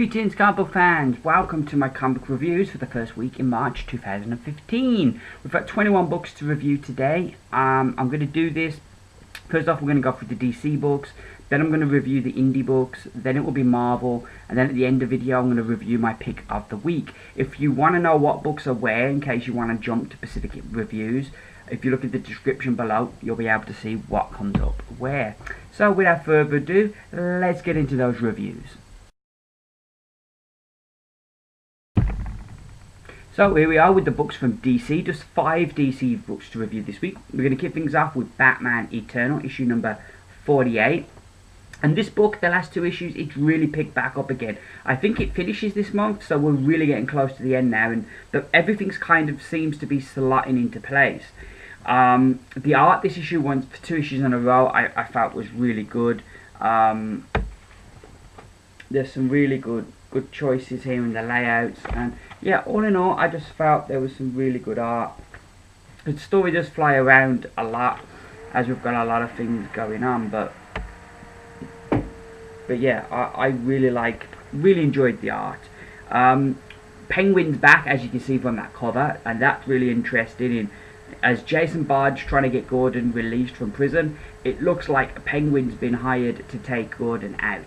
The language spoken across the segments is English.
Greetings comic book fans, welcome to my comic book reviews for the first week in March 2015. We've got 21 books to review today. I'm going to do this, first off we're going to go through the DC books, then I'm going to review the indie books, then it will be Marvel, and then at the end of the video I'm going to review my pick of the week. If you want to know what books are where, in case you want to jump to specific reviews, if you look at the description below, you'll be able to see what comes up where. So without further ado, let's get into those reviews. So here we are with the books from DC, just 5 DC books to review this week. We're going to kick things off with Batman Eternal, issue number 48. And this book, the last 2 issues, it's really picked back up again. I think it finishes this month, so we're really getting close to the end now, and everything's kind of seems to be slotting into place. The art this issue, for 2 issues in a row, I felt was really good. There's some really good choices here in the layouts, and yeah, all in all, I just felt there was some really good art. The story does fly around a lot, as we've got a lot of things going on, but yeah, I really enjoyed the art. Penguin's back, as you can see from that cover, and that's really interesting. As Jason Bard's trying to get Gordon released from prison, it looks like Penguin's been hired to take Gordon out.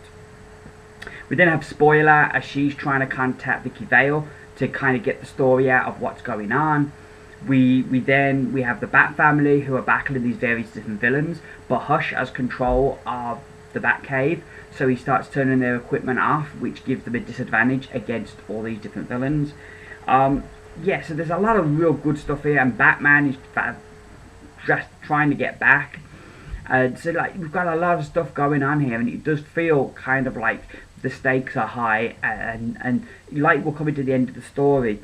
We then have Spoiler, as she's trying to contact Vicky Vale to kind of get the story out of what's going on. We have the Bat family who are battling these various different villains, but Hush has control of the Batcave, so he starts turning their equipment off, which gives them a disadvantage against all these different villains. Yeah, so there's a lot of real good stuff here, and Batman is just trying to get back. So like, we've got a lot of stuff going on here, and it does feel kind of like the stakes are high, and like we're coming to the end of the story.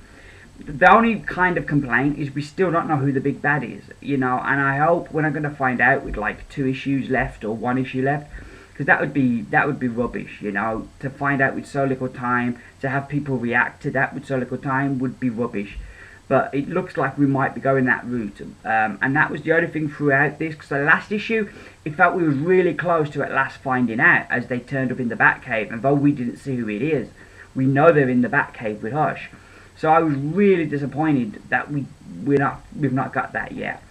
The only kind of complaint is we still don't know who the big bad is, you know, and I hope we're not going to find out with like 2 issues left or 1 issue left, because that would be rubbish, you know. To find out with so little time, to have people react to that with so little time would be rubbish. But it looks like we might be going that route, and that was the only thing throughout this, because the last issue, it felt we were really close to at last finding out as they turned up in the Batcave, and though we didn't see who it is, we know they're in the Batcave with Hush. So I was really disappointed that we've not got that yet.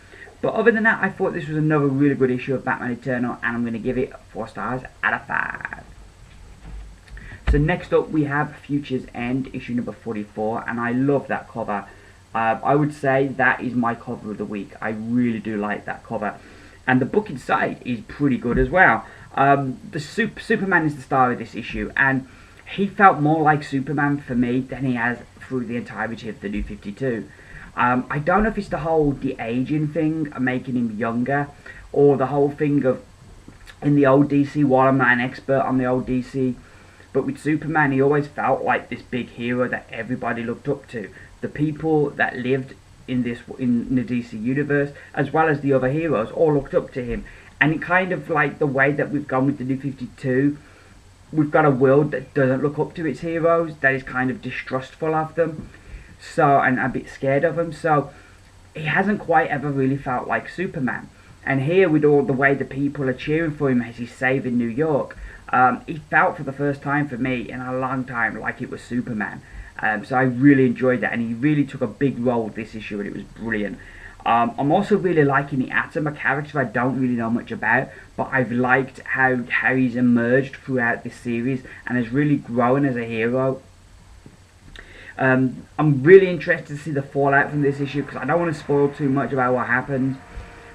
But other than that, I thought this was another really good issue of Batman Eternal, and I'm going to give it 4 stars out of 5. So next up we have Future's End, issue number 44, and I love that cover. I would say that is my cover of the week. I really do like that cover. And the book inside is pretty good as well. Superman is the star of this issue, and he felt more like Superman for me than he has through the entirety of the New 52. I don't know if it's the whole de-aging thing, making him younger, or the whole thing of, in the old DC, while I'm not an expert on the old DC, but with Superman he always felt like this big hero that everybody looked up to. The people that lived in the DC universe, as well as the other heroes, all looked up to him. And it kind of like the way that we've gone with the New 52, we've got a world that doesn't look up to its heroes, that is kind of distrustful of them, so, and a bit scared of them. So he hasn't quite ever really felt like Superman. And here, with all the way the people are cheering for him as he's saving New York, he felt for the first time for me in a long time like it was Superman. So I really enjoyed that, and he really took a big role this issue, and it was brilliant. I'm also really liking the Atom, a character I don't really know much about, but I've liked how he's emerged throughout this series and has really grown as a hero. I'm really interested to see the fallout from this issue, because I don't want to spoil too much about what happens,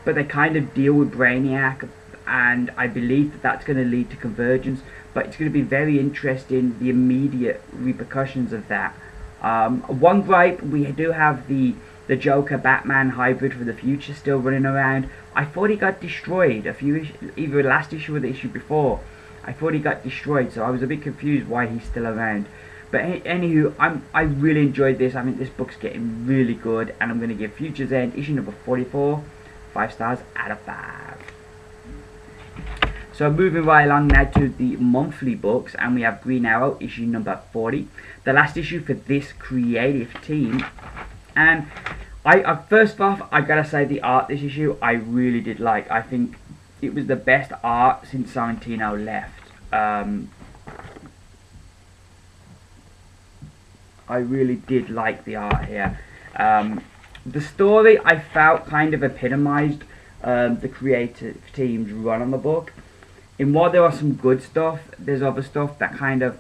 but they kind of deal with Brainiac, and I believe that that's going to lead to Convergence, but it's going to be very interesting, the immediate repercussions of that. One gripe, we do have the Joker-Batman hybrid for the future still running around. I thought he got destroyed either last issue or the issue before. I thought he got destroyed, so I was a bit confused why he's still around. But anywho, I really enjoyed this. I think this book's getting really good, and I'm going to give Future's End, issue number 44, 5 stars out of 5. So moving right along now to the monthly books, and we have Green Arrow, issue number 40, the last issue for this creative team. And first off, I gotta say the art this issue I really did like. I think it was the best art since Sorrentino left. I really did like the art here. The story, I felt, kind of epitomized the creative team's run on the book. And while there are some good stuff, there's other stuff that kind of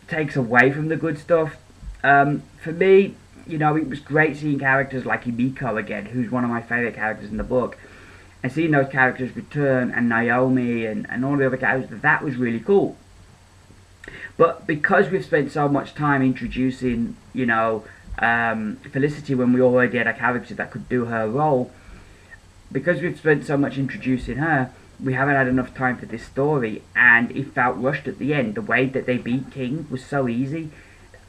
takes away from the good stuff. For me, you know, it was great seeing characters like Himiko again, who's one of my favourite characters in the book. And seeing those characters return, and Naomi, and all the other characters, that was really cool. But because we've spent so much time introducing, you know, Felicity, when we already had a character that could do her role, because we've spent so much introducing her, we haven't had enough time for this story, and it felt rushed at the end. The way that they beat King was so easy,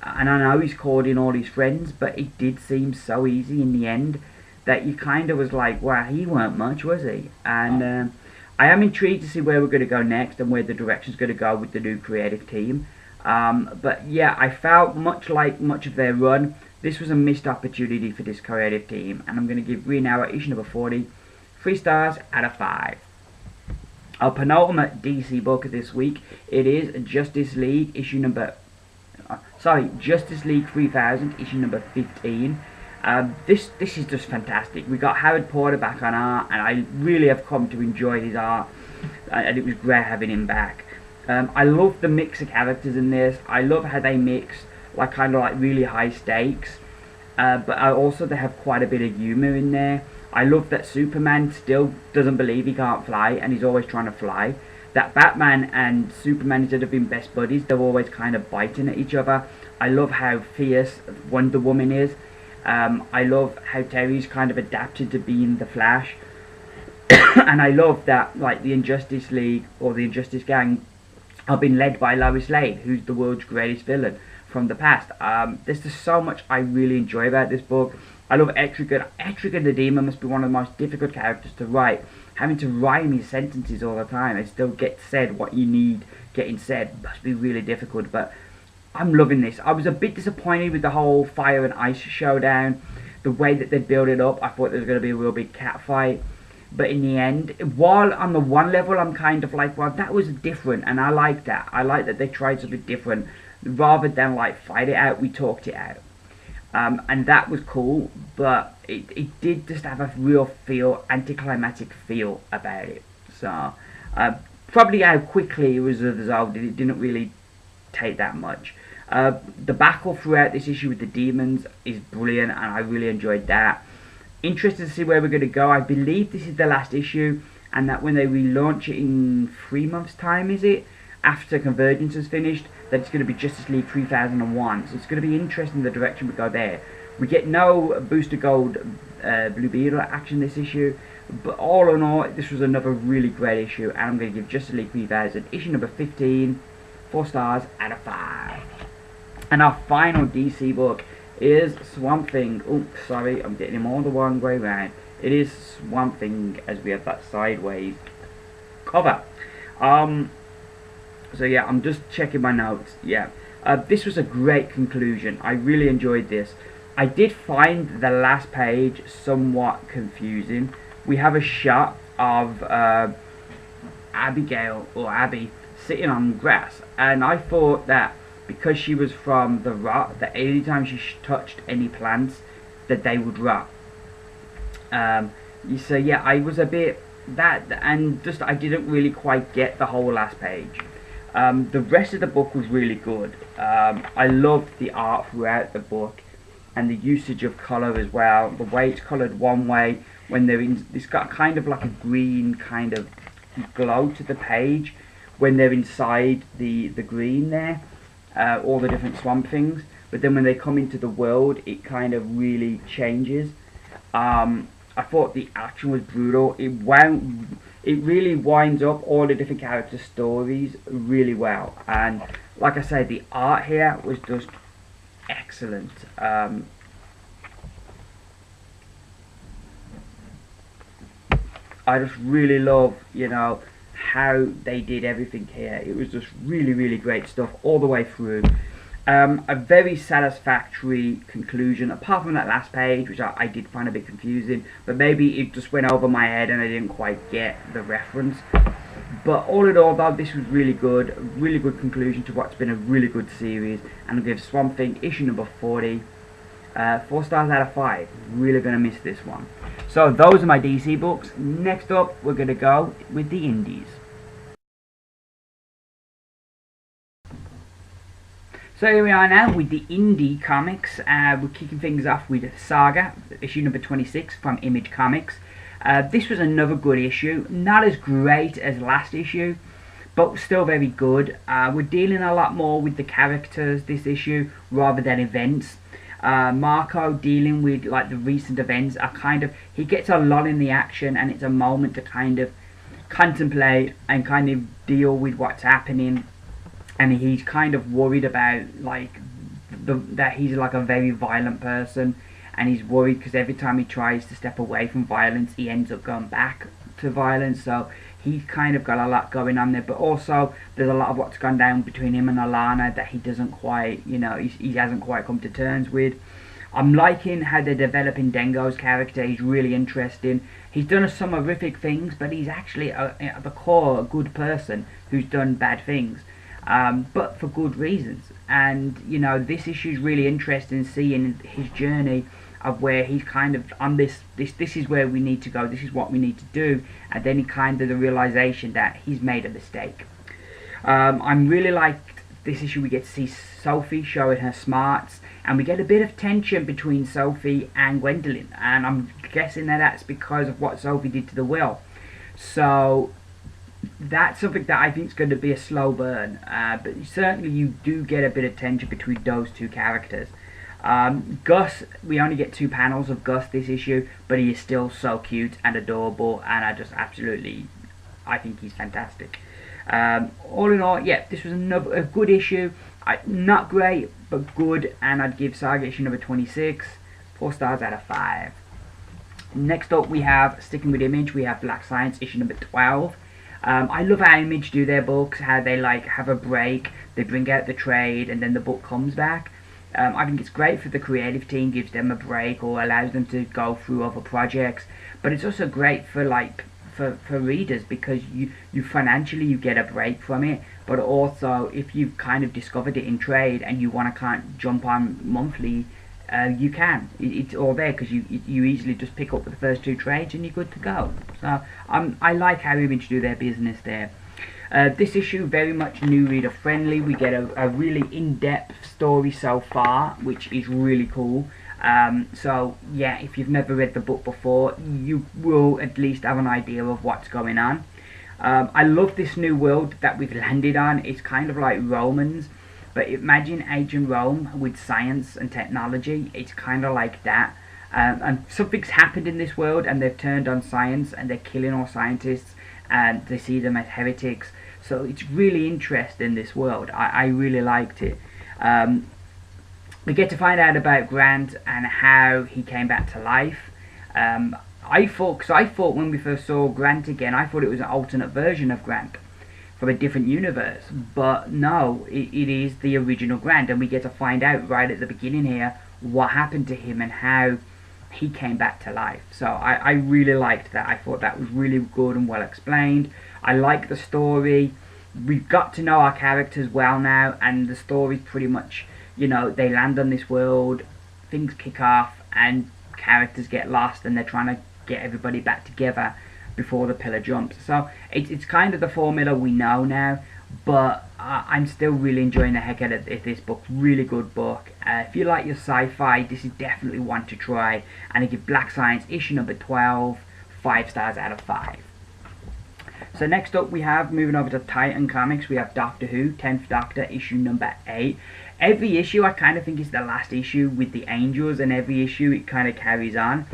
and I know he's called in all his friends, but it did seem so easy in the end that you kind of was like, wow, he weren't much, was he? And I am intrigued to see where we're going to go next and where the direction's going to go with the new creative team. But yeah, I felt much like much of their run, this was a missed opportunity for this creative team, and I'm going to give Green Arrow issue number 40 3 stars out of 5. Our penultimate DC book this week, it is Justice League issue number, Justice League 3000 issue number 15. This is just fantastic. We got Howard Porter back on art, and I really have come to enjoy his art, and it was great having him back. I love the mix of characters in this. I love how they mix like kind of like really high stakes, but also they have quite a bit of humour in there. I love that Superman still doesn't believe he can't fly, and he's always trying to fly. That Batman and Superman, instead of being best buddies, they're always kind of biting at each other. I love how fierce Wonder Woman is. I love how Terry's kind of adapted to being the Flash. And I love that like the Injustice League, or the Injustice Gang, have been led by Lois Lane, who's the world's greatest villain from the past. There's just so much I really enjoy about this book. I love Etrigan. Etrigan the Demon must be one of the most difficult characters to write. Having to rhyme his sentences all the time and still get said what you need getting said must be really difficult, but I'm loving this. I was a bit disappointed with the whole fire and ice showdown. The way that they built it up, I thought there was going to be a real big cat fight. But in the end, while on the one level I'm kind of like, well, that was different, and I like that. I like that they tried something different. Rather than like fight it out, we talked it out. And that was cool, but it did just have a real feel, anticlimactic feel about it. So, probably how quickly it was resolved, it didn't really take that much. The battle throughout this issue with the demons is brilliant, and I really enjoyed that. Interested to see where we're going to go. I believe this is the last issue, and that when they relaunch it in 3 months' time, is it? After Convergence is finished, that it's going to be Justice League 3001. So it's going to be interesting the direction we go there. We get no Booster Gold Blue Beetle action this issue, but all in all, this was another really great issue, and I'm going to give Justice League 3000 issue number 15 4 stars out of 5. And our final DC book is Swamp Thing. Oh, sorry, I'm getting him all the wrong way round. It is Swamp Thing, as we have that sideways cover. So yeah, I'm just checking my notes. Yeah, this was a great conclusion. I really enjoyed this. I did find the last page somewhat confusing. We have a shot of Abigail, or Abby, sitting on grass, and I thought that because she was from the rot, that any time she touched any plants, that they would rot. So yeah, I was a bit that, and just I didn't really quite get the whole last page. The rest of the book was really good. I loved the art throughout the book, and the usage of colour as well. The way it's coloured one way when they're in, it's got kind of like a green kind of glow to the page when they're inside the green there, all the different Swamp Things. But then when they come into the world, it kind of really changes. I thought the action was brutal. It really winds up all the different characters' stories really well. And like I said, the art here was just excellent. I just really love, you know, how they did everything here. It was just really, really great stuff all the way through. A very satisfactory conclusion, apart from that last page, which I did find a bit confusing, but maybe it just went over my head and I didn't quite get the reference. But all in all, though, this was really good. A really good conclusion to what's been a really good series. And I'll give Swamp Thing issue number 40 4 stars out of 5. Really going to miss this one. So those are my DC books. Next up, we're going to go with the indies. So here we are now with the indie comics. We're kicking things off with Saga, issue number 26 from Image Comics. This was another good issue. Not as great as last issue, but still very good. We're dealing a lot more with the characters this issue rather than events. Marco dealing with like the recent events are kind of, he gets a lot in the action, and it's a moment to kind of contemplate and kind of deal with what's happening. And he's kind of worried about like that he's like a very violent person, and he's worried because every time he tries to step away from violence, he ends up going back to violence. So he's kind of got a lot going on there, but also there's a lot of what's gone down between him and Alana that he doesn't quite, you know, he hasn't quite come to terms with. I'm liking how they're developing Dengo's character. He's really interesting. He's done some horrific things, but he's actually at the core a good person who's done bad things. But for good reasons. And you know, this issue is really interesting, seeing his journey of where he's kind of on this is where we need to go, this is what we need to do, and then he kind of the realization that he's made a mistake. I'm really liked this issue. We get to see Sophie showing her smarts, and we get a bit of tension between Sophie and Gwendolyn, and I'm guessing that that's because of what Sophie did to the will. So that's something that I think is going to be a slow burn, but certainly you do get a bit of tension between those two characters. Gus, we only get 2 panels of Gus this issue, but he is still so cute and adorable, and I think he's fantastic. All in all, yeah, this was a good issue. Not great, but good, and I'd give Saga issue number 26 4 stars out of 5. Next up, we have, sticking with Image, we have Black Science issue number 12. I love how Image do their books, how they like have a break, they bring out the trade, and then the book comes back. I think it's great for the creative team, gives them a break or allows them to go through other projects, but it's also great for like for readers, because you financially you get a break from it, but also if you've kind of discovered it in trade and you want to can't jump on monthly, you can. It's all there because you easily just pick up the first 2 trades and you're good to go. So I like how Image do their business there. This issue very much new reader friendly. We get a really in-depth story so far, which is really cool. So yeah, if you've never read the book before, you will at least have an idea of what's going on. I love this new world that we've landed on. It's kind of like Romans, but imagine ancient Rome with science and technology. It's kind of like that. And something's happened in this world, and they've turned on science, and they're killing all scientists, and they see them as heretics. So it's really interesting, this world. I really liked it. We get to find out about Grant and how he came back to life. I thought when we first saw Grant again, I thought it was an alternate version of Grant from a different universe, but no, it is the original Grant, and we get to find out right at the beginning here what happened to him and how he came back to life. So I really liked that. I thought that was really good and well explained. I like the story. We've got to know our characters well now, and the story's pretty much, you know, they land on this world, things kick off, and characters get lost, and they're trying to get everybody back together before the pillar jumps. So it's kind of the formula we know now, but I'm still really enjoying the heck out of this book. Really good book. If you like your sci-fi, this is definitely one to try, and I give Black Science issue number 12 5 stars out of 5. So next up we have, moving over to Titan Comics, we have Doctor Who, 10th Doctor, issue number 8. Every issue I kind of think is the last issue with the Angels, and every issue it kind of carries on.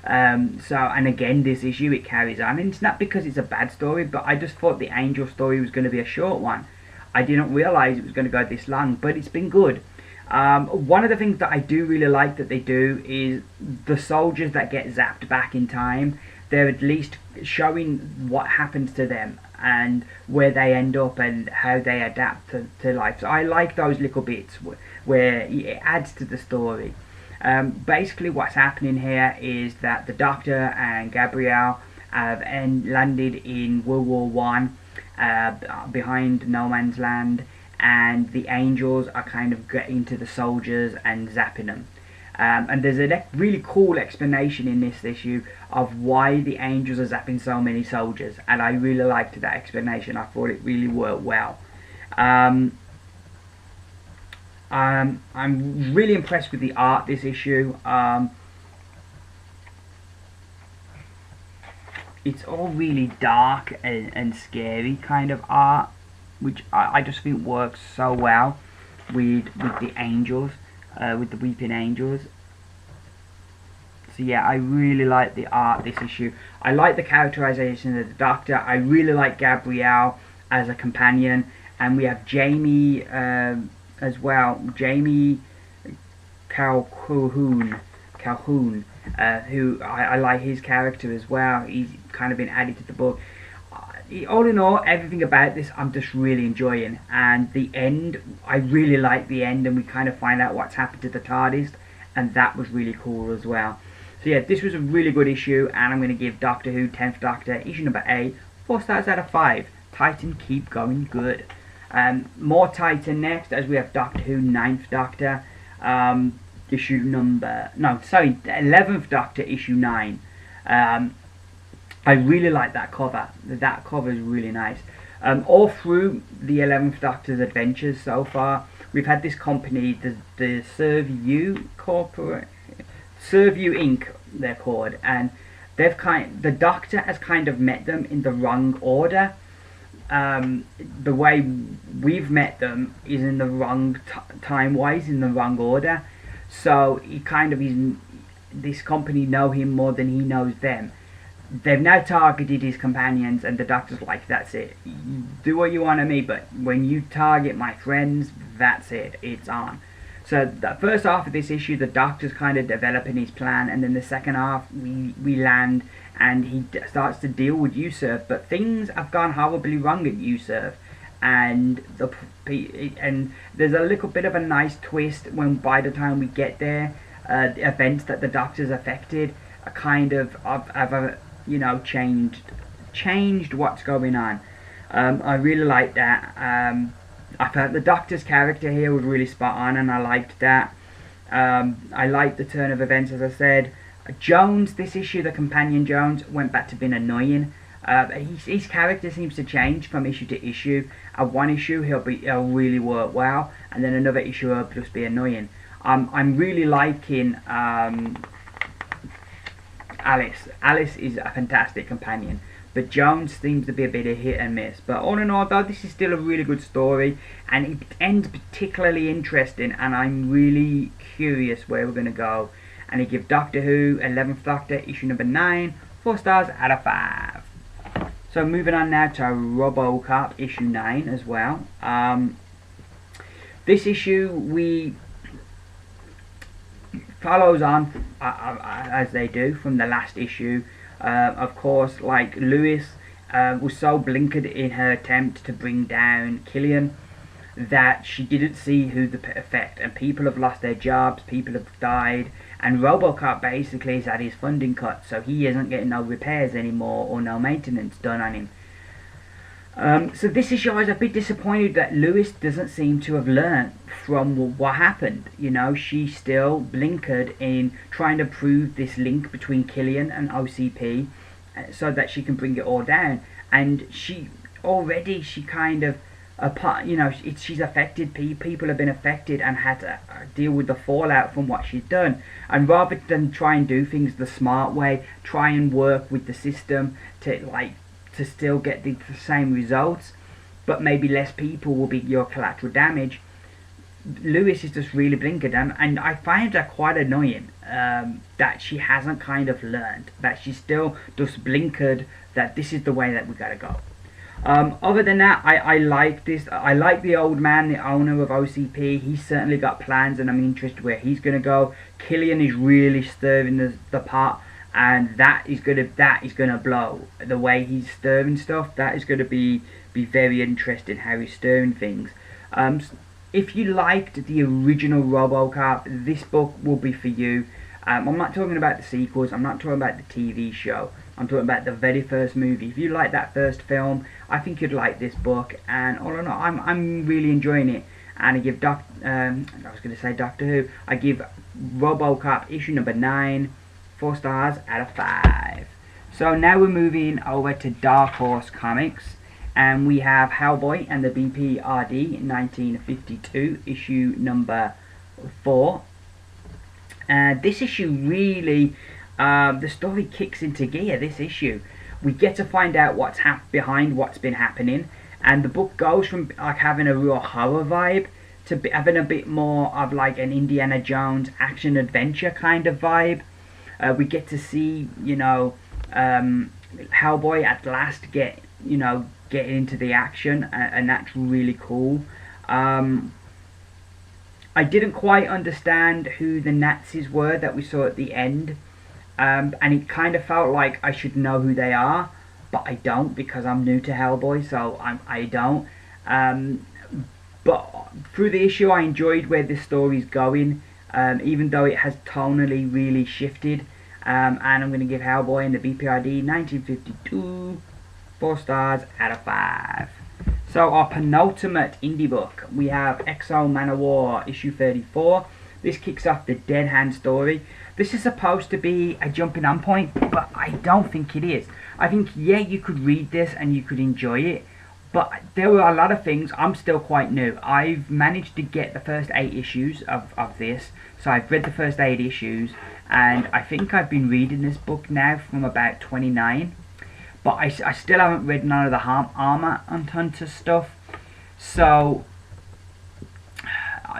And again this issue it carries on, and it's not because it's a bad story, but I just thought the Angel story was going to be a short one. I didn't realise it was going to go this long, but it's been good. One of the things that I do really like that they do is the soldiers that get zapped back in time, they're at least showing what happens to them and where they end up and how they adapt to life. So I like those little bits where it adds to the story. Basically what's happening here is that the Doctor and Gabrielle and landed in World War One, behind no man's land, and the angels are kind of getting to the soldiers and zapping them. And there's a really cool explanation in this issue of why the angels are zapping so many soldiers, and I really liked that explanation. I thought it really worked well. I'm really impressed with the art this issue. It's all really dark and scary kind of art, which I just think works so well with the angels, with the weeping angels. So yeah, I really like the art this issue. I like the characterization of the Doctor. I really like Gabrielle as a companion, and we have Jamie as well. Jamie Calhoun, who I like his character as well. He's kind of been added to the book. All in all, everything about this I'm just really enjoying, and the end, I really like the end, and we kind of find out what's happened to the TARDIS, and that was really cool as well. So yeah, this was a really good issue, and I'm going to give Doctor Who 10th Doctor, issue number 8, 4 stars out of 5. Titan, keep going good. More Titan next, as we have Doctor Who 9th Doctor, issue number, no, sorry, 11th Doctor, issue 9. I really like that cover. That cover is really nice. All through the 11th Doctor's adventures so far, we've had this company, the Serve You Inc. they're called, and the Doctor has kind of met them in the wrong order. The way we've met them is in the wrong time-wise, in the wrong order. So he kind of this company know him more than he knows them. They've now targeted his companions, and the Doctor's like, that's it. You do what you want of me, but when you target my friends, that's it. It's on. So the first half of this issue, the Doctor's kind of developing his plan, and then the second half, we land, and he starts to deal with Usurp, but things have gone horribly wrong at Usurp, and there's a little bit of a nice twist when by the time we get there, the events that the Doctor's affected are kind of changed what's going on. I really like that. I felt the Doctor's character here was really spot on, and I liked that. I liked the turn of events, as I said. Jones, this issue, the companion Jones, went back to being annoying. His character seems to change from issue to issue. One issue he'll really work well, and then another issue he'll just be annoying. I'm really liking Alice. Alice is a fantastic companion, but Jones seems to be a bit of hit and miss. But all in all, though, this is still a really good story, and it ends particularly interesting, and I'm really curious where we're going to go. And I give Doctor Who 11th Doctor, issue number 9, 4 stars out of 5. So moving on now to Robocop, issue 9 as well. This issue follows on as they do from the last issue. Of course, like Lewis was so blinkered in her attempt to bring down Killian that she didn't see who the effect, and people have lost their jobs, people have died, and Robocop basically has had his funding cut, so he isn't getting no repairs anymore or no maintenance done on him. So this issue, I was a bit disappointed that Lewis doesn't seem to have learned from what happened. You know, she's still blinkered in trying to prove this link between Killian and OCP so that she can bring it all down. And she kind of, she's affected, people have been affected and had to deal with the fallout from what she's done. And rather than try and do things the smart way, try and work with the system to still get the same results, but maybe less people will be your collateral damage, Lewis is just really blinkered, and I find that quite annoying, that she hasn't kind of learned, that she's still just blinkered, that this is the way that we gotta go. Other than that, I like this. I like the old man, the owner of OCP. He's certainly got plans, and I'm interested where he's gonna go. Killian is really stirring the pot, and that is gonna blow. The way he's stirring stuff, that is gonna be very interesting how he's stirring things. If you liked the original Robocop, this book will be for you. I'm not talking about the sequels. I'm not talking about the TV show. I'm talking about the very first movie. If you like that first film, I think you'd like this book. And all in all, I'm really enjoying it. And I give Doctor Who. I give Robocop issue number 9 4 stars out of 5. So now we're moving over to Dark Horse Comics, and we have Hellboy and the BPRD 1952 issue number 4. This issue really, the story kicks into gear. This issue, we get to find out what's behind what's been happening, and the book goes from like having a real horror vibe to having a bit more of like an Indiana Jones action adventure kind of vibe. We get to see, you know, Hellboy at last get into the action, and that's really cool. I didn't quite understand who the Nazis were that we saw at the end, and it kind of felt like I should know who they are, but I don't, because I'm new to Hellboy, so I don't. But through the issue, I enjoyed where this story's going, even though it has tonally really shifted. And I'm going to give Hellboy and the BPRD 1952 4 stars out of 5. So our penultimate indie book, we have Exo Manowar issue 34. This kicks off the Dead Hand story. This is supposed to be a jumping on point, but I don't think it is. I think, yeah, you could read this and you could enjoy it, but there were a lot of things. I'm still quite new. I've managed to get the first 8 issues of this, so I've read the first 8 issues, and I think I've been reading this book now from about 29. But I still haven't read none of the Armor and Hunter stuff, so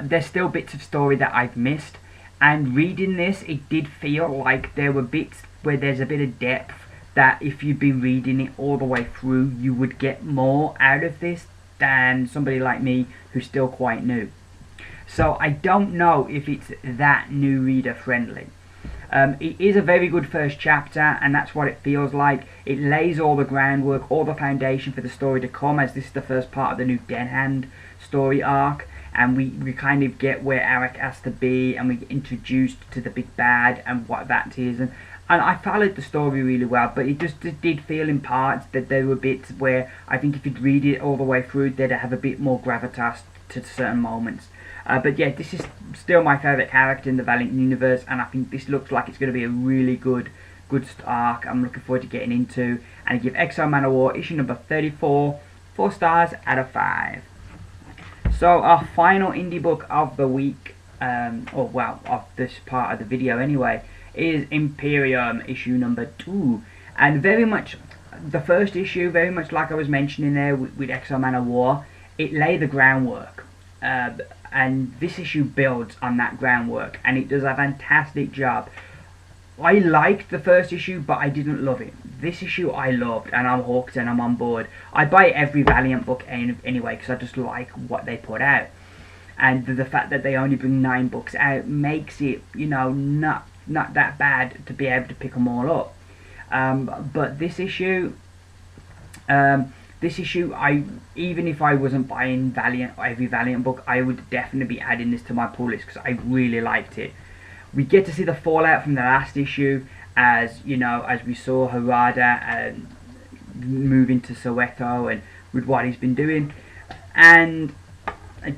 there's still bits of story that I've missed. And reading this, it did feel like there were bits where there's a bit of depth that if you'd been reading it all the way through, you would get more out of this than somebody like me who's still quite new. So I don't know if it's that new reader friendly. It is a very good first chapter, and that's what it feels like. It lays all the groundwork, all the foundation for the story to come, as this is the first part of the new Dead Hand story arc, and we kind of get where Arak has to be, and we get introduced to the big bad and what that is, and I followed the story really well, but it just did feel in parts that there were bits where I think if you'd read it all the way through, they'd have a bit more gravitas to certain moments. But yeah, this is still my favourite character in the Valiant universe, and I think this looks like it's going to be a really good arc. I'm looking forward to getting into, and I give Exo Manowar issue number 34 4 stars out of 5. So our final indie book of the week, of this part of the video anyway, is Imperium issue number 2, and very much the first issue, very much like I was mentioning there with Exo Manowar, it lay the groundwork. And this issue builds on that groundwork, and it does a fantastic job. I liked the first issue, but I didn't love it. This issue I loved, and I'm hooked and I'm on board. I buy every Valiant book anyway, because I just like what they put out. And the fact that they only bring 9 books out makes it, you know, not that bad to be able to pick them all up. But this issue, even if I wasn't buying every Valiant book, I would definitely be adding this to my pull list because I really liked it. We get to see the fallout from the last issue, as you know, as we saw Harada move into Soweto and with what he's been doing, and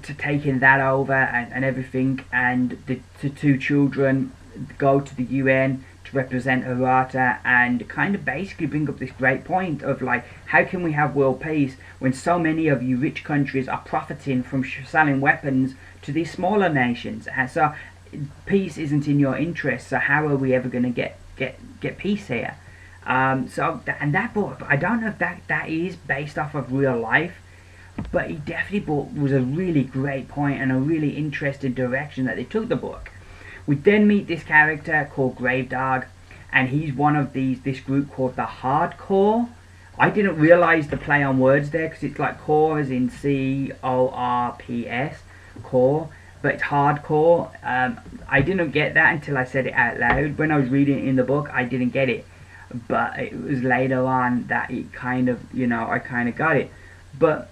to taking that over and everything, and the 2 children go to the UN to represent Harada and kind of basically bring up this great point of like, how can we have world peace when so many of you rich countries are profiting from selling weapons to these smaller nations? And so peace isn't in your interest, so how are we ever going to get peace here? And that book, I don't know if that is based off of real life, but it definitely was a really great point and a really interesting direction that they took the book. We then meet this character called Gravedog, and he's one of this group called the Hardcore. I didn't realise the play on words there, because it's like core as in CORPS, core, but it's hardcore. I didn't get that until I said it out loud. When I was reading it in the book, I didn't get it, but it was later on that it kind of, you know, I kind of got it. But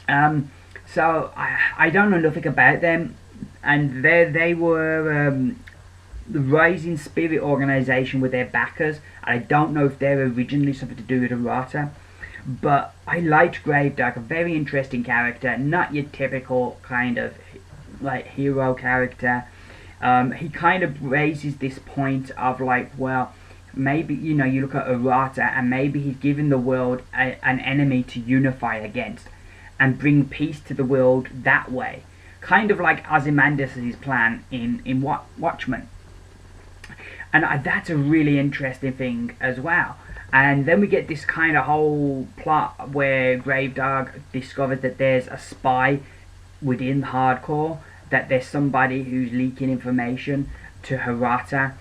so I don't know nothing about them, and they were the Rising Spirit organization were their backers, and I don't know if they're originally something to do with Errata. But I liked Gravedigger, a very interesting character, not your typical kind of like hero character. He kind of raises this point of like, well, maybe, you know, you look at Errata and maybe he's given the world an enemy to unify against and bring peace to the world that way. Kind of like Ozymandias' plan in Watchmen. And that's a really interesting thing as well. And then we get this kind of whole plot where Gravedog discovers that there's a spy within Hardcore, that there's somebody who's leaking information to Errata,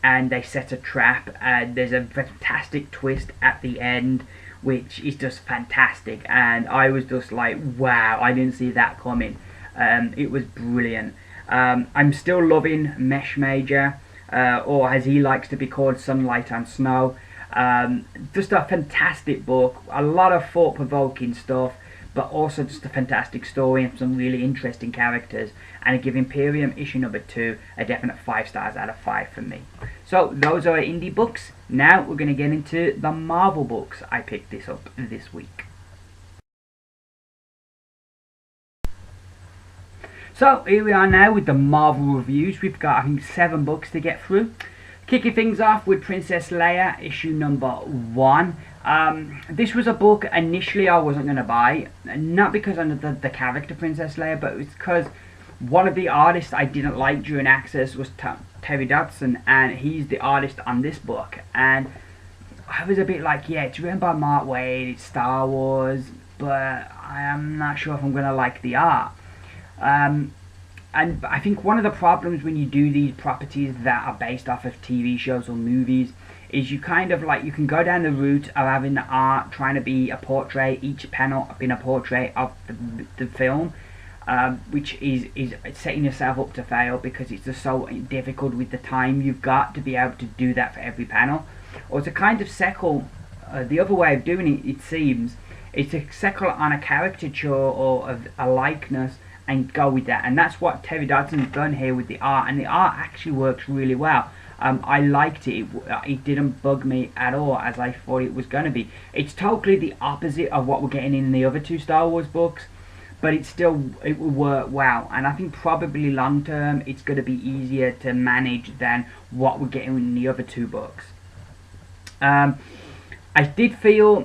and they set a trap, and there's a fantastic twist at the end, which is just fantastic, and I was just like, wow, I didn't see that coming. It was brilliant. I'm still loving Mesh Major, or as he likes to be called, Sunlight and Snow. Just a fantastic book, a lot of thought-provoking stuff, but also just a fantastic story and some really interesting characters, and I give Imperium issue number 2 a definite 5 stars out of 5 for me. So those are our indie books. Now we're going to get into the Marvel books. I picked this up this week. So here we are now with the Marvel reviews. We've got, I think, 7 books to get through. Kicking things off with Princess Leia, issue number 1. This was a book initially I wasn't going to buy, not because of the character Princess Leia, but it was because one of the artists I didn't like during Access was Terry Dodson, and he's the artist on this book. And I was a bit like, yeah, it's written by Mark Waid, it's Star Wars, but I am not sure if I'm going to like the art. And I think one of the problems when you do these properties that are based off of TV shows or movies is you kind of like, you can go down the route of having the art trying to be a portrait, each panel being a portrait of the film, which is setting yourself up to fail, because it's just so difficult with the time you've got to be able to do that for every panel. Or to kind of settle, the other way of doing it seems, is to settle on a caricature or a likeness and go with that, and that's what Terry Dodson's done here with the art, and the art actually works really well. I liked it. It didn't bug me at all, as I thought it was going to be. It's totally the opposite of what we're getting in the other 2 Star Wars books, but it will work well, and I think probably long term it's going to be easier to manage than what we're getting in the other 2 books. I did feel,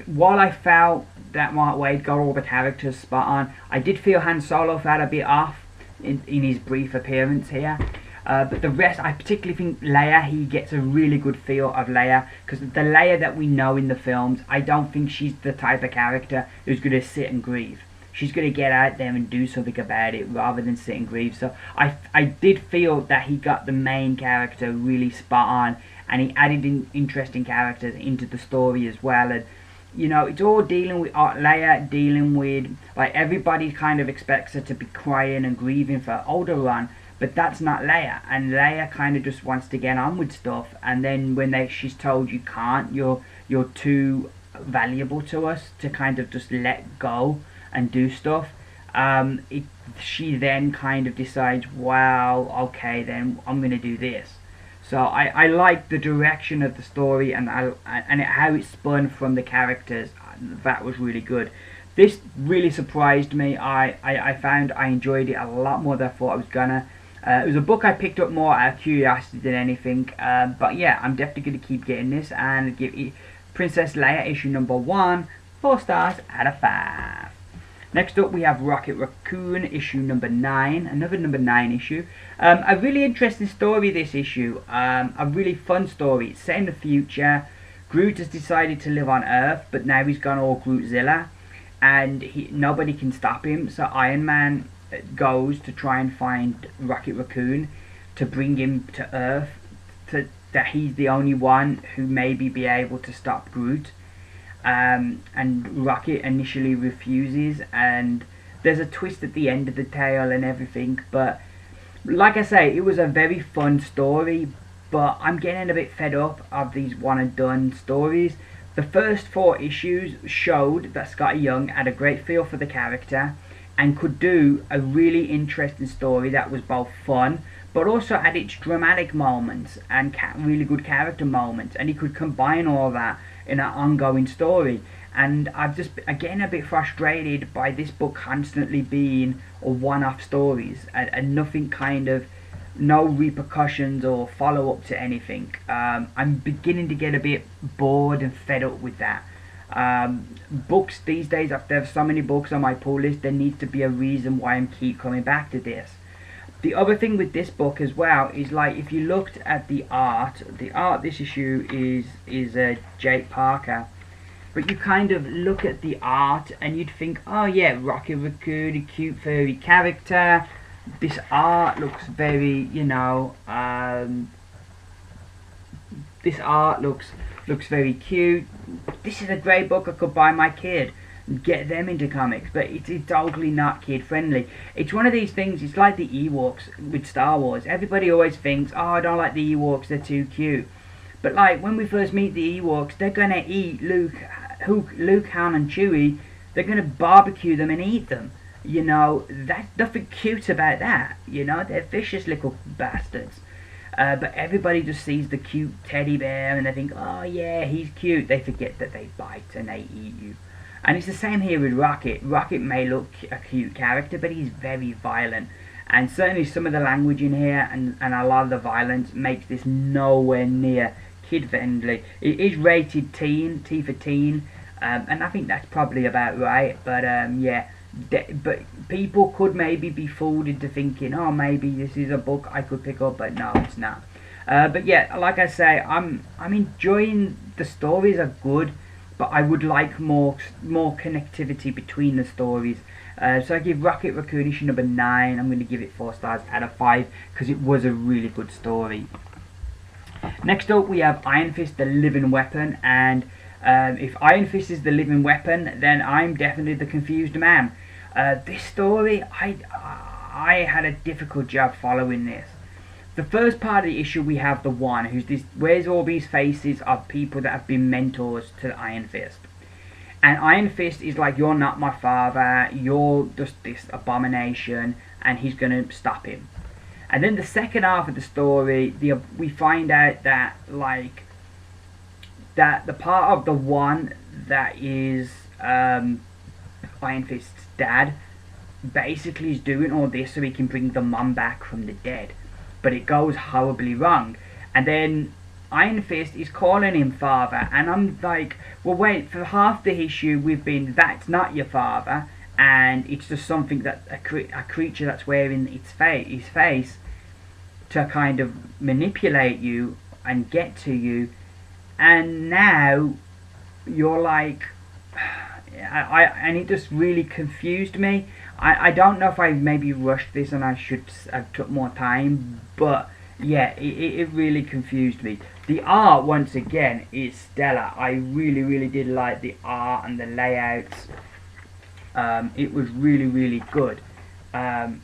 while I felt that Mark Waid got all the characters spot on, I did feel Han Solo felt a bit off in his brief appearance here. But the rest, I particularly think Leia, he gets a really good feel of Leia, because the Leia that we know in the films, I don't think she's the type of character who's going to sit and grieve. She's going to get out there and do something about it rather than sit and grieve. So I did feel that he got the main character really spot on, and he added in interesting characters into the story as well. And you know, it's all dealing with Leia, dealing with, like, everybody kind of expects her to be crying and grieving for Alderaan, but that's not Leia, and Leia kind of just wants to get on with stuff, and then when she's told you can't, you're too valuable to us to kind of just let go and do stuff, she then kind of decides, wow, okay, then I'm going to do this. So I like the direction of the story and how it spun from the characters. That was really good. This really surprised me. I found I enjoyed it a lot more than I thought I was gonna. It was a book I picked up more out of curiosity than anything. But yeah, I'm definitely going to keep getting this and give it Princess Leia issue number 1 4 stars out of 5. Next up we have Raccoon issue number 9, another number 9 issue. A really interesting story this issue, a really fun story. It's set in the future. Groot has decided to live on Earth, but now he's gone all Grootzilla, and nobody can stop him. So Iron Man goes to try and find Rocket Raccoon to bring him to Earth, that he's the only one who maybe be able to stop Groot. And Rocket initially refuses, and there's a twist at the end of the tale and everything, but like I say, it was a very fun story, but I'm getting a bit fed up of these one and done stories. The first 4 issues showed that Scotty Young had a great feel for the character and could do a really interesting story that was both fun but also had its dramatic moments and really good character moments, and he could combine all that in an ongoing story. And I've just again a bit frustrated by this book constantly being a one-off stories and nothing kind of, no repercussions or follow-up to anything. I'm beginning to get a bit bored and fed up with that. Books these days, after there are so many books on my pull list, there needs to be a reason why I'm keep coming back to this. The other thing with this book as well is, like, if you looked at the art this issue is Jake Parker, but you kind of look at the art and you'd think, oh yeah, Rocket Raccoon, a cute furry character. This art looks very, you know, this art looks very cute. This is a great book I could buy my kid and get them into comics, but it's totally not kid friendly. It's one of these things, it's like the Ewoks with Star Wars. Everybody always thinks, oh, I don't like the Ewoks, they're too cute. But like, when we first meet the Ewoks, they're gonna eat Luke, Han and Chewie. They're gonna barbecue them and eat them. You know, that's nothing cute about that. You know, they're vicious little bastards. But everybody just sees the cute teddy bear and they think, oh yeah, he's cute. They forget that they bite and they eat you. And it's the same here with Rocket. Rocket may look a cute character, but he's very violent. And certainly some of the language in here and a lot of the violence makes this nowhere near kid friendly. It is rated teen, T for teen, and I think that's probably about right. But yeah. But people could maybe be fooled into thinking, oh, maybe this is a book I could pick up, but no, it's not. But yeah, like I say, I'm enjoying, the stories are good, but I would like more connectivity between the stories. So I give Rocket Raccoon issue number 9. I'm going to give it 4 stars out of 5 because it was a really good story. Next up, we have Ironfist, the Living Weapon, and if Ironfist is the living weapon, then I'm definitely the confused man. This story, I had a difficult job following this. The first part of the issue, we have the One, who's this, wears all these faces of people that have been mentors to Iron Fist. And Iron Fist is like, you're not my father, you're just this abomination, and he's going to stop him. And then the second half of the story, we find out that, like, that the part of the One that is Iron Fist's dad basically is doing all this so he can bring the mum back from the dead, but it goes horribly wrong. And then Iron Fist is calling him father, and I'm like, well wait, for half the issue we've been, that's not your father, and it's just something that a creature that's wearing his face to kind of manipulate you and get to you. And now you're like, and it just really confused me. I don't know if I maybe rushed this and I should have took more time, but yeah, it really confused me. The art, once again, is stellar. I really did like the art and the layouts. It was really good. How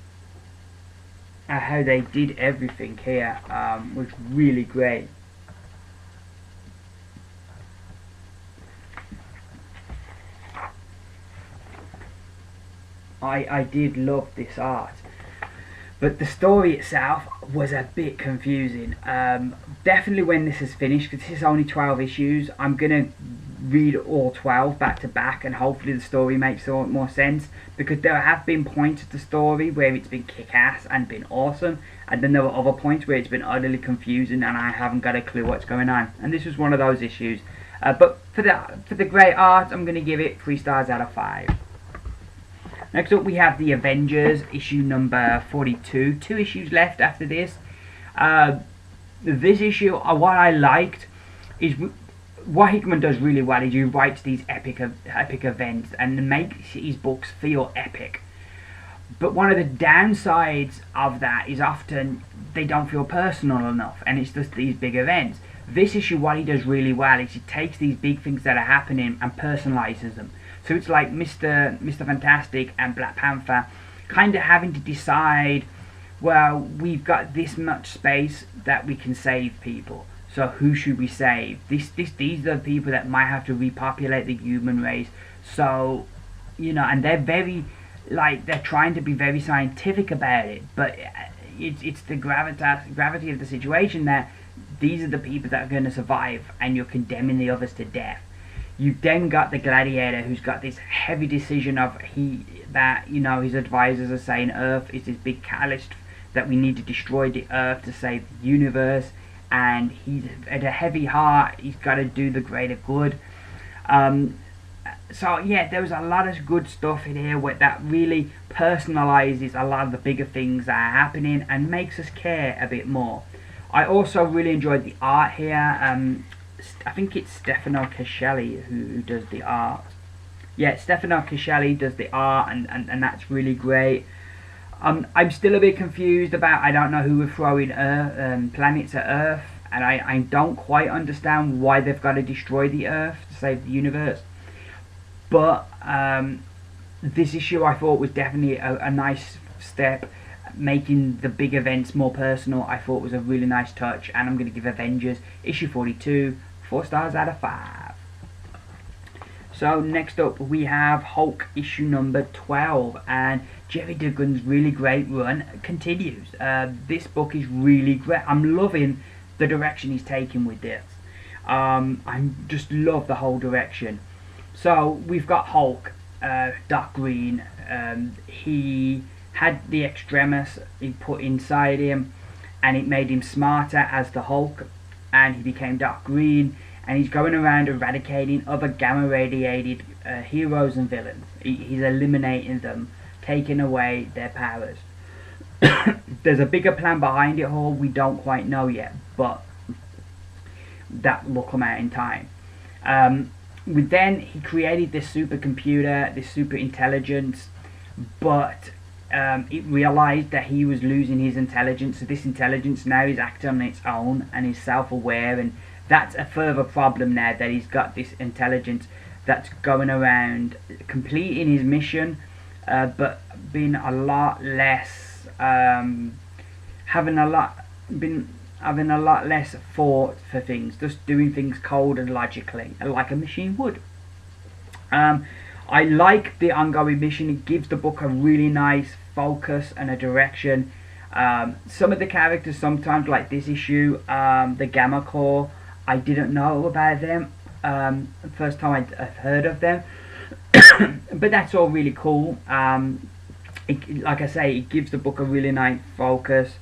they did everything here was really great. I did love this art, but the story itself was a bit confusing. Definitely when this is finished, because this is only 12 issues, I'm gonna read all 12 back to back, and hopefully the story makes a lot more sense, because there have been points of the story where it's been kick-ass and been awesome, and then there were other points where it's been utterly confusing and I haven't got a clue what's going on, and this was one of those issues. But for the great art, I'm gonna give it 3 stars out of 5. Next up, we have the Avengers, issue number 42. 2 issues left after this. This issue, what I liked is what Hickman does really well is he writes these epic events and makes his books feel epic. But one of the downsides of that is often they don't feel personal enough, and it's just these big events. This issue, what he does really well is he takes these big things that are happening and personalizes them. So it's like Mr. Fantastic and Black Panther kind of having to decide, well, we've got this much space that we can save people. So who should we save? These are the people that might have to repopulate the human race. So, you know, and they're very, like, they're trying to be very scientific about it. But it's the gravity of the situation that these are the people that are going to survive, and you're condemning the others to death. You've then got the Gladiator, who's got this heavy decision of his advisors are saying Earth is this big catalyst that we need to destroy the Earth to save the universe, and he's at a heavy heart. He's got to do the greater good. So yeah, there was a lot of good stuff in here that really personalizes a lot of the bigger things that are happening and makes us care a bit more. I also really enjoyed the art here. I think it's Stefano Cascelli who does the art. Yeah, Stefano Cascelli does the art, and that's really great. I'm still a bit confused about, I don't know who we're throwing planets at Earth, and I don't quite understand why they've got to destroy the Earth to save the universe. But this issue I thought was definitely a nice step, making the big events more personal. I thought was a really nice touch, and I'm going to give Avengers issue 42 4 stars out of 5. So next up we have Hulk issue number 12, and Jerry Duggan's really great run continues. This book is really great. I'm loving the direction he's taking with this. I just love the whole direction. So we've got Hulk, dark green. He had the extremis he put inside him, and it made him smarter as the Hulk, and he became dark green, and he's going around eradicating other gamma radiated heroes and villains. He's eliminating them, taking away their powers. There's a bigger plan behind it all we don't quite know yet, but that will come out in time. Then he created this supercomputer, this super intelligence, but it realized that he was losing his intelligence. So this intelligence now is acting on its own and is self-aware, and that's a further problem now, that he's got this intelligence that's going around completing his mission, but being a lot less, having a lot less thought for things, just doing things cold and logically, like a machine would. I like the ongoing mission. It gives the book a really nice focus and a direction. Some of the characters sometimes, like this issue, the Gamma Corps, I didn't know about them. First time I've heard of them. But that's all really cool. Like I say, it gives the book a really nice focus.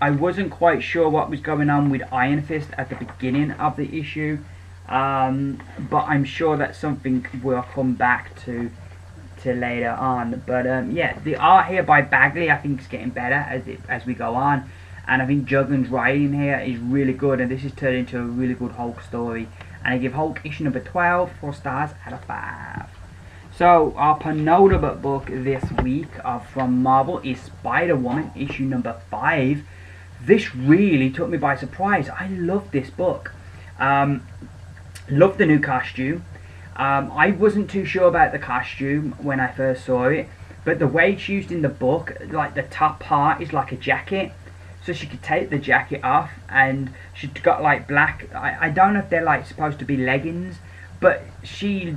I wasn't quite sure what was going on with Ironfist at the beginning of the issue, but I'm sure that's something we'll come back to later on. But yeah, the art here by Bagley I think is getting better as we go on, and I think Juggen's writing here is really good, and this is turned into a really good Hulk story. And I give Hulk issue number 12 4 stars out of 5. So our penultimate book this week from Marvel is Spider-Woman issue number 5. This really took me by surprise. I love this book. Love the new costume. I wasn't too sure about the costume when I first saw it, but the way it's used in the book, like the top part is like a jacket, so she could take the jacket off, and she's got like black, I don't know if they're like supposed to be leggings, but she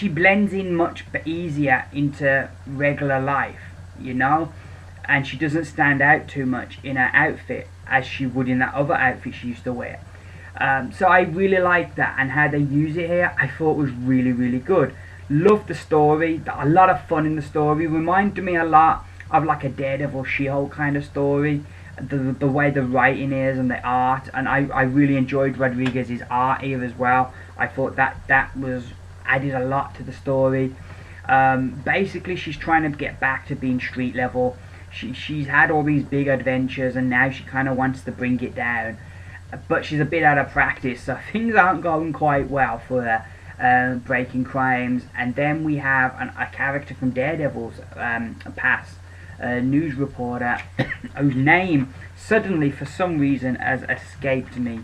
blends in much easier into regular life, you know, and she doesn't stand out too much in her outfit as she would in that other outfit she used to wear. So I really like that, and how they use it here I thought was really, really good. Love the story, a lot of fun in the story. Reminded me a lot of like a Daredevil, She-Hulk kind of story. The way the writing is and the art, and I really enjoyed Rodriguez's art here as well. I thought that was added a lot to the story. Basically she's trying to get back to being street level. She's had all these big adventures, and now she kind of wants to bring it down, but she's a bit out of practice, so things aren't going quite well for her, breaking crimes. And then we have a character from Daredevil's past, a news reporter whose name suddenly for some reason has escaped me.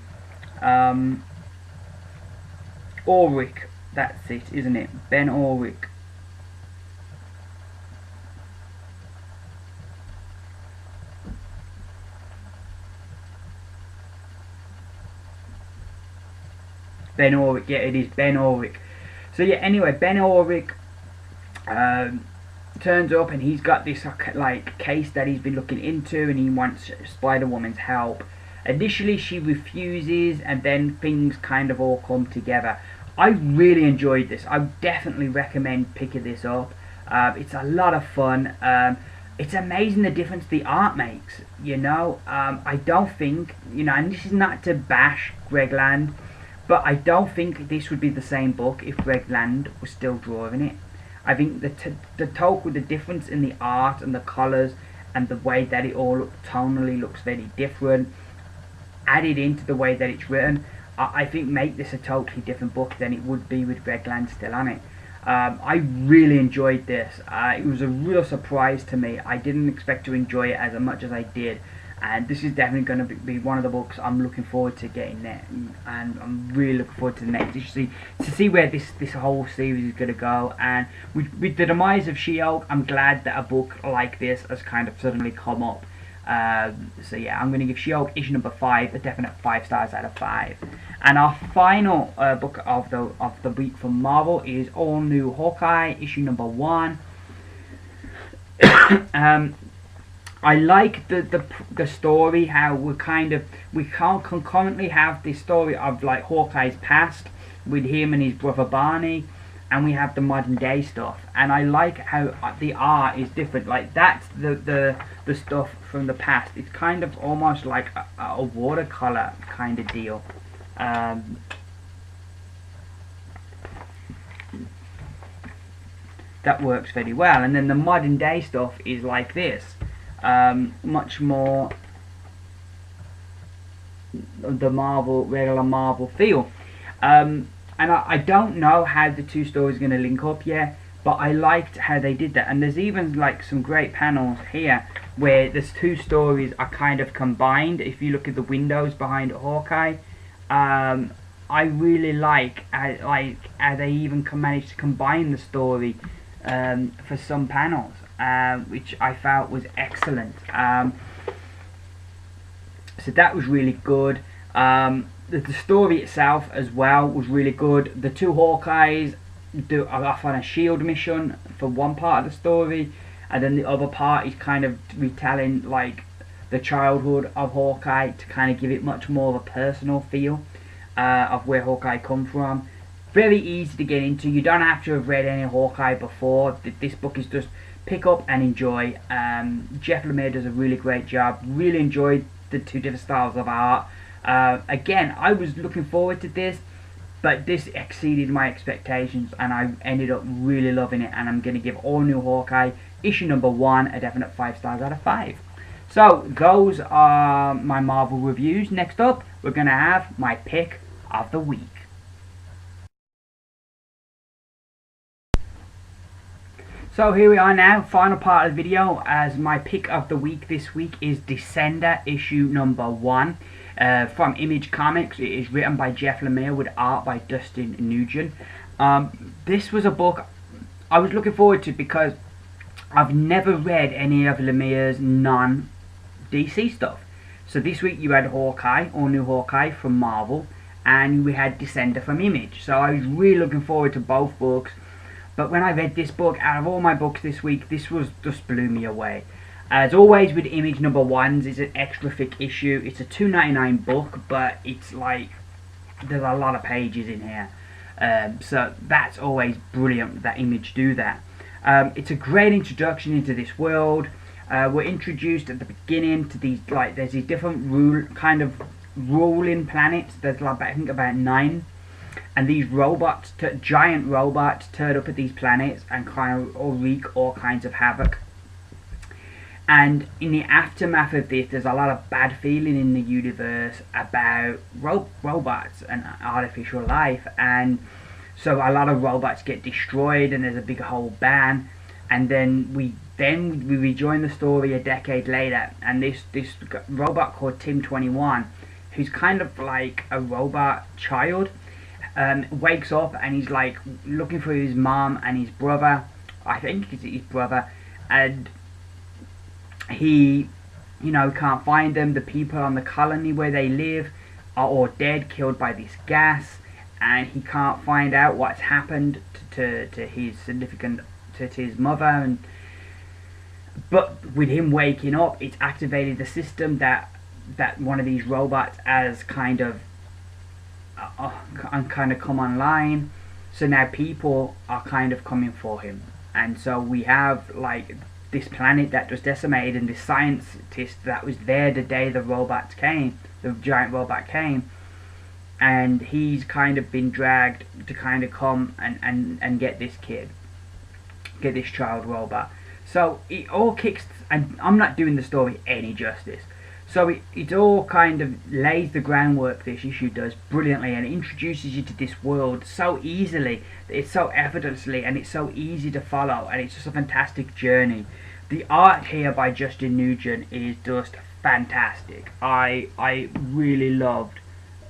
Ulrich, that's it, isn't it? Ben Ulrich. Ben Ulrich, yeah, it is Ben Ulrich. So yeah, anyway, Ben Ulrich turns up and he's got this like case that he's been looking into, and he wants Spider-Woman's help. Initially she refuses, and then things kind of all come together. I really enjoyed this. I definitely recommend picking this up. It's a lot of fun. It's amazing the difference the art makes, you know. I don't think, you know, and this is not to bash Greg Land, but I don't think this would be the same book if Greg Land was still drawing it. I think the difference in the art and the colours and the way that it all tonally looks very different, added into the way that it's written, I think make this a totally different book than it would be with Greg Land still on it. I really enjoyed this. It was a real surprise to me. I didn't expect to enjoy it as much as I did, and this is definitely going to be one of the books I'm looking forward to getting there, and I'm really looking forward to the next issue to see where this whole series is going to go. And with the demise of She-Hulk, I'm glad that a book like this has kind of suddenly come up. So yeah, I'm going to give She-Hulk issue number 5 a definite 5 stars out of 5. And our final book of the week from Marvel is All New Hawkeye issue number 1. I like the story, how we can't concurrently have this story of like Hawkeye's past with him and his brother Barney, and we have the modern day stuff, and I like how the art is different. Like that's the stuff from the past. It's kind of almost like a watercolor kind of deal. That works very well. And then the modern day stuff is like this, much more the regular Marvel feel. And I don't know how the two stories are going to link up yet, but I liked how they did that. And there's even like some great panels here where these two stories are kind of combined. If you look at the windows behind Hawkeye, I really like how they even managed to combine the story for some panels, which I felt was excellent. So that was really good. The story itself as well was really good. The two Hawkeyes are off on a S.H.I.E.L.D. mission for one part of the story, and then the other part is kind of retelling like the childhood of Hawkeye to kind of give it much more of a personal feel of where Hawkeye come from. Very easy to get into. You don't have to have read any Hawkeye before. This book is just pick up and enjoy. Jeff Lemire does a really great job. Really enjoyed the two different styles of art. Again, I was looking forward to this, but this exceeded my expectations, and I ended up really loving it. And I'm going to give All New Hawkeye issue number 1 a definite 5 stars out of 5. So those are my Marvel reviews. Next up, we're going to have my pick of the week. So here we are now, final part of the video, as my pick of the week this week is Descender issue number 1. From Image Comics. It is written by Jeff Lemire with art by Dustin Nugent. This was a book I was looking forward to because I've never read any of Lemire's non-DC stuff. So this week you had Hawkeye, All New Hawkeye from Marvel, and we had Descender from Image. So I was really looking forward to both books. But when I read this book, out of all my books this week, this was just blew me away. As always with Image number 1s, it's an extra thick issue. It's a $2.99 book, but it's like there's a lot of pages in here. So that's always brilliant that Image do that. It's a great introduction into this world. We're introduced at the beginning to these, like, there's these different ruling planets. There's like, I think about 9. And these robots, giant robots, turn up at these planets and kind of wreak all kinds of havoc. And in the aftermath of this, there's a lot of bad feeling in the universe about robots and artificial life, and so a lot of robots get destroyed, and there's a big whole ban. And then we rejoin the story a decade later, and this robot called Tim 21, who's kind of like a robot child, wakes up and he's like looking for his mom and his brother. I think it's his brother, and he, you know, can't find them. The people on the colony where they live are all dead, killed by this gas, and he can't find out what's happened to his significant, to his mother. And But with him waking up, it's activated the system that one of these robots has kind of come online. So now people are kind of coming for him, and so we have like this planet that was decimated, and this scientist that was there the day the robots came, the giant robot came, and he's kind of been dragged to kind of come and get this kid, get this child robot. So it all kicks, and I'm not doing the story any justice. So it all kind of lays the groundwork, this issue does, brilliantly, and it introduces you to this world so easily, it's so effortlessly, and it's so easy to follow, and it's just a fantastic journey. The art here by Justin Nugent is just fantastic. I really loved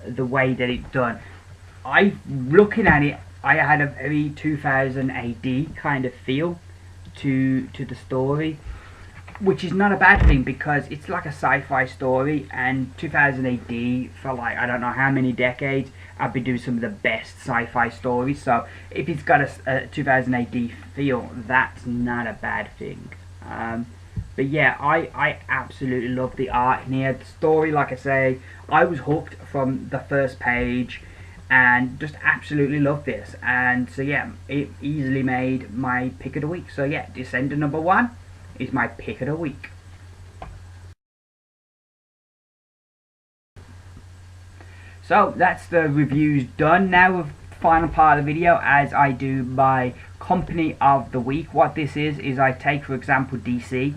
the way that it's done. Looking at it, I had a very 2000 AD kind of feel to the story, which is not a bad thing because it's like a sci-fi story, and 2000 AD for like I don't know how many decades I've been doing some of the best sci-fi stories, so if it's got a 2000 AD feel, that's not a bad thing. But yeah, I absolutely love the art in here. The story, like I say, I was hooked from the first page and just absolutely love this, and so yeah, it easily made my pick of the week. So yeah, Descender #1 is my pick of the week. So that's the reviews done. Now with the final part of the video, as I do my company of the week. What this is I take, for example, DC,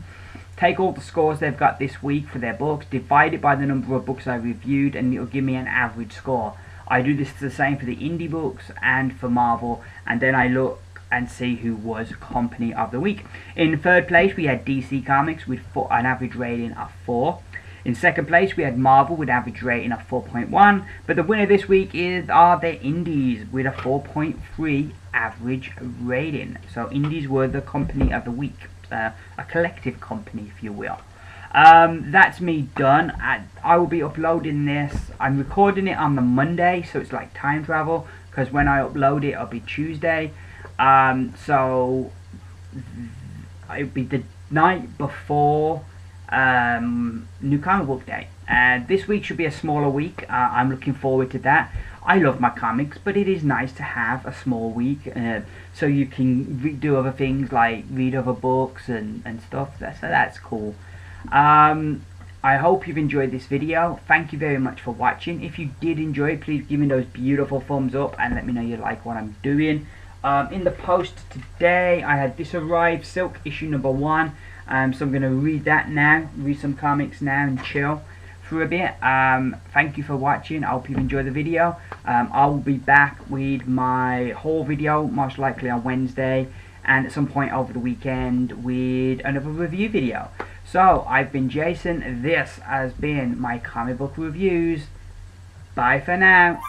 take all the scores they've got this week for their books, divide it by the number of books I reviewed, and it'll give me an average score. I do this the same for the indie books and for Marvel, and then I look and see who was company of the week. In third place we had DC Comics with an average rating of 4. In second place we had Marvel with an average rating of 4.1, but the winner this week are the indies with a 4.3 average rating. So indies were the company of the week, a collective company, if you will. That's me done. I will be uploading this. I'm recording it on the Monday, so it's like time travel, because when I upload it, it'll be Tuesday. So it'll be the night before New Comic Book Day. This week should be a smaller week. I'm looking forward to that. I love my comics, but it is nice to have a small week, so you can do other things like read other books and stuff. So that's cool. I hope you've enjoyed this video. Thank you very much for watching. If you did enjoy it, please give me those beautiful thumbs up and let me know you like what I'm doing. In the post today, I had this arrive, Silk issue #1. So I'm going to read that now, read some comics now and chill for a bit. Thank you for watching. I hope you enjoyed the video. I will be back with my haul video, most likely on Wednesday, and at some point over the weekend with another review video. So, I've been Jason. This has been my comic book reviews. Bye for now.